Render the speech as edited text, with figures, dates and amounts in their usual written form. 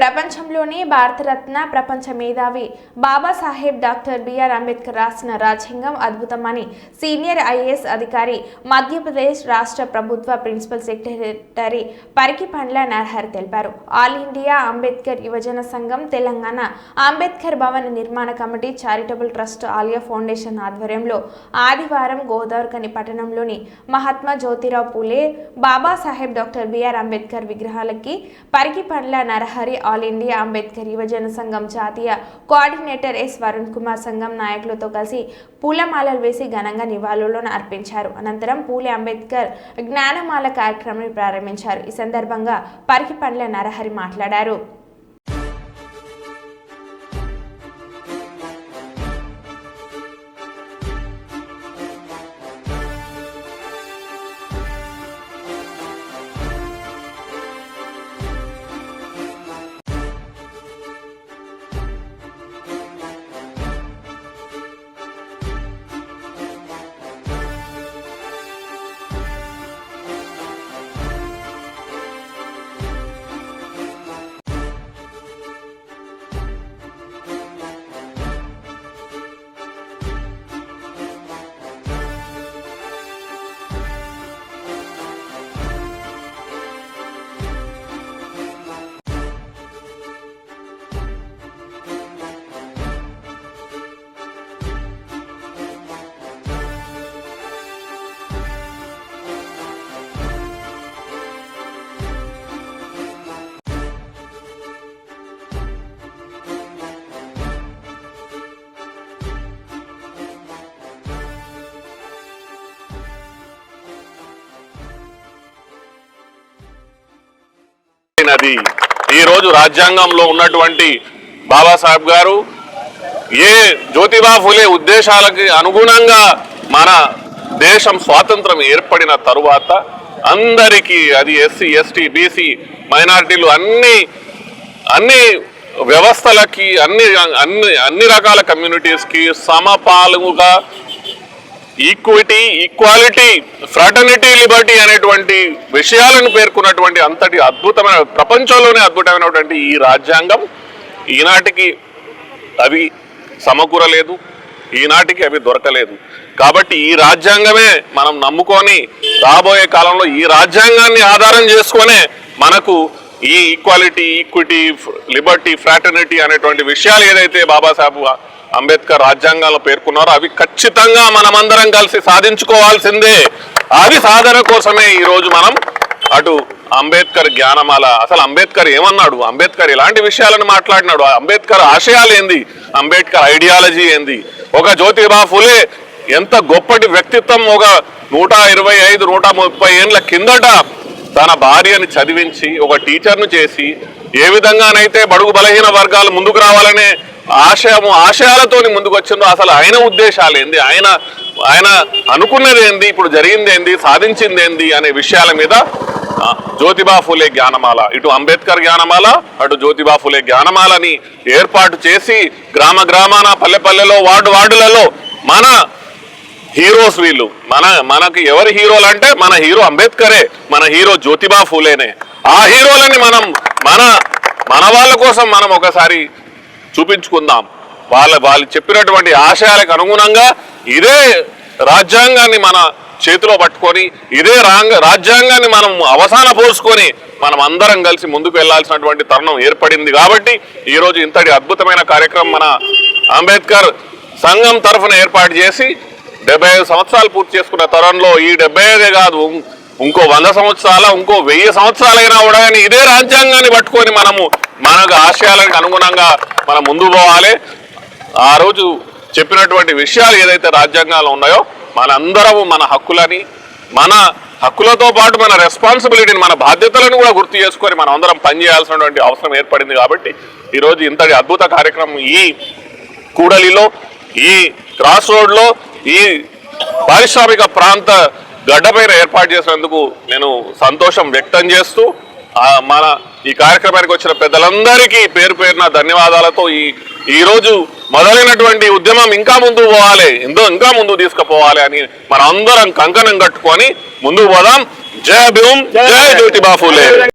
ప్రపంచంలోనే భారతరత్న ప్రపంచ మేధావి బాబాసాహెబ్ డాక్టర్ బిఆర్ అంబేద్కర్ రాసిన రాజ్యాంగం అద్భుతమని సీనియర్ ఐఏఎస్ అధికారి మధ్యప్రదేశ్ రాష్ట్ర ప్రభుత్వ ప్రిన్సిపల్ సెక్రటరీ పరికిపండ్ల నరహరి తెలిపారు. ఆల్ ఇండియా అంబేద్కర్ యువజన సంఘం తెలంగాణ అంబేద్కర్ భవన్ నిర్మాణ committee charitable trust Aliya foundation ఆధ్వర్యంలో ఆదివారం గోదావరిఖని పట్టణంలోని మహాత్మా జ్యోతిరావు పూలే బాబాసాహెబ్ డాక్టర్ బిఆర్ అంబేద్కర్ విగ్రహాలకి పరికిపండ్ల నరహరి ఆల్ ఇండియా అంబేద్కర్ యువజన సంఘం జాతీయ కోఆర్డినేటర్ ఎస్ వరుణ్ కుమార్ సంఘం నాయకులతో కలిసి పూలమాలలు వేసి ఘనంగా నివాళులను అర్పించారు. అనంతరం పూలే అంబేద్కర్ జ్ఞానమాల కార్యక్రమాన్ని ప్రారంభించారు. ఈ సందర్భంగా పరికిపండ్ల నరహరి మాట్లాడారు. ఈ రోజు రాజ్యాంగంలో ఉన్నటువంటి బాబాసాహెబ్ గారు ఏ జ్యోతిబా ఫులే ఉద్దేశాలకి అనుగుణంగా మన దేశం స్వాతంత్రం ఏర్పడిన తరువాత అందరికీ అది ఎస్సీ ఎస్టీ బీసీ మైనారిటీలు అన్ని వ్యవస్థలకి అన్ని రకాల కమ్యూనిటీస్కి సమపాలుగా ఈక్విటీ ఈక్వాలిటీ ఫ్రాటర్నిటీ లిబర్టీ అనేటువంటి విషయాలను పేర్కొన్నటువంటి అంతటి అద్భుతమైన ప్రపంచంలోనే అద్భుతమైనటువంటి ఈ రాజ్యాంగం ఈనాటికి అవి సమకూరలేదు, ఈనాటికి అవి దొరకలేదు. కాబట్టి ఈ రాజ్యాంగమే మనం నమ్ముకొని రాబోయే కాలంలో ఈ రాజ్యాంగాన్ని ఆధారం చేసుకొనే మనకు ఈ ఈక్వాలిటీ ఈక్విటీ లిబర్టీ ఫ్రాటర్నిటీ అనేటువంటి విషయాలు ఏదైతే బాబాసాహెబ్ అంబేద్కర్ రాజ్యాంగంలో పేర్కొన్నారో అవి ఖచ్చితంగా మనమందరం కలిసి సాధించుకోవాల్సిందే. అది సాధన కోసమే ఈరోజు మనం అటు అంబేద్కర్ జ్ఞానమాల, అసలు అంబేద్కర్ ఏమన్నాడు, అంబేద్కర్ ఎలాంటి విషయాలను మాట్లాడినాడు, అంబేద్కర్ ఆశయాలు ఏంది, అంబేద్కర్ ఐడియాలజీ ఏంది, ఒక జ్యోతిబా ఫులే ఎంత గొప్పటి వ్యక్తిత్వం ఒక 125-130 ఏళ్ళ కిందట తన భార్యని చదివించి ఒక టీచర్ను చేసి ఏ విధంగానైతే బడుగు బలహీన వర్గాలు ముందుకు రావాలనే ఆశయాలతో ముందుకు వచ్చిందో అసలు ఆయన ఉద్దేశాలు ఏంది, ఆయన అనుకున్నది ఏంది, ఇప్పుడు జరిగింది ఏంది, సాధించింది ఏంది అనే విషయాల మీద జ్యోతిబా ఫులే జ్ఞానమాల, ఇటు అంబేద్కర్ జ్ఞానమాల అటు జ్యోతిబా ఫులే జ్ఞానమాలని ఏర్పాటు చేసి గ్రామ గ్రామాన పల్లె వార్డులలో మన హీరోస్ వీళ్ళు, మనకి ఎవరి హీరోలు అంటే మన హీరో అంబేద్కరే, మన హీరో జ్యోతిబా ఫులేనే. ఆ హీరోలని మనం మన వాళ్ళ కోసం మనం ఒకసారి చూపించుకుందాం. వాళ్ళు చెప్పినటువంటి ఆశయాలకు అనుగుణంగా ఇదే రాజ్యాంగాన్ని మన చేతిలో పట్టుకొని ఇదే రాజ్యాంగాన్ని మనం అవసాన పోసుకొని మనం అందరం కలిసి ముందుకు వెళ్లాల్సినటువంటి తరుణం ఏర్పడింది. కాబట్టి ఈరోజు ఇంతటి అద్భుతమైన కార్యక్రమం మన అంబేద్కర్ సంఘం తరఫున ఏర్పాటు చేసి 75 సంవత్సరాలు పూర్తి చేసుకున్న తరుణంలో ఈ 75 కాదు ఇంకో 100 సంవత్సరాల ఇంకో 1000 సంవత్సరాలైనా కూడా కానీ ఇదే రాజ్యాంగాన్ని పట్టుకొని మనకు ఆశయాలకు అనుగుణంగా మనం ముందు పోవాలి. ఆ రోజు చెప్పినటువంటి విషయాలు ఏదైతే రాజ్యాంగాల్లో ఉన్నాయో మనందరము మన హక్కులతో పాటు మన రెస్పాన్సిబిలిటీని మన బాధ్యతలను కూడా గుర్తు చేసుకొని మనం అందరం పనిచేయాల్సినటువంటి అవసరం ఏర్పడింది. కాబట్టి ఈరోజు ఇంతటి అద్భుత కార్యక్రమం ఈ కూడలిలో, ఈ క్రాస్ రోడ్లో, ఈ పారిశ్రామిక ప్రాంత గడ్డపైన ఏర్పాటు చేసినందుకు నేను సంతోషం వ్యక్తం చేస్తూ మన ఈ కార్యక్రమానికి వచ్చిన పెద్దలందరికీ పేరు పేరున ధన్యవాదాలతో ఈరోజు మొదలైనటువంటి ఉద్యమం ఇంకా ముందుకు పోవాలి, ఇంకా ముందుకు తీసుకుపోవాలి అని మనం అందరం కంకణం కట్టుకొని ముందుకు పోదాం. జై భీమ్, జై జ్యోతిబా ఫులే.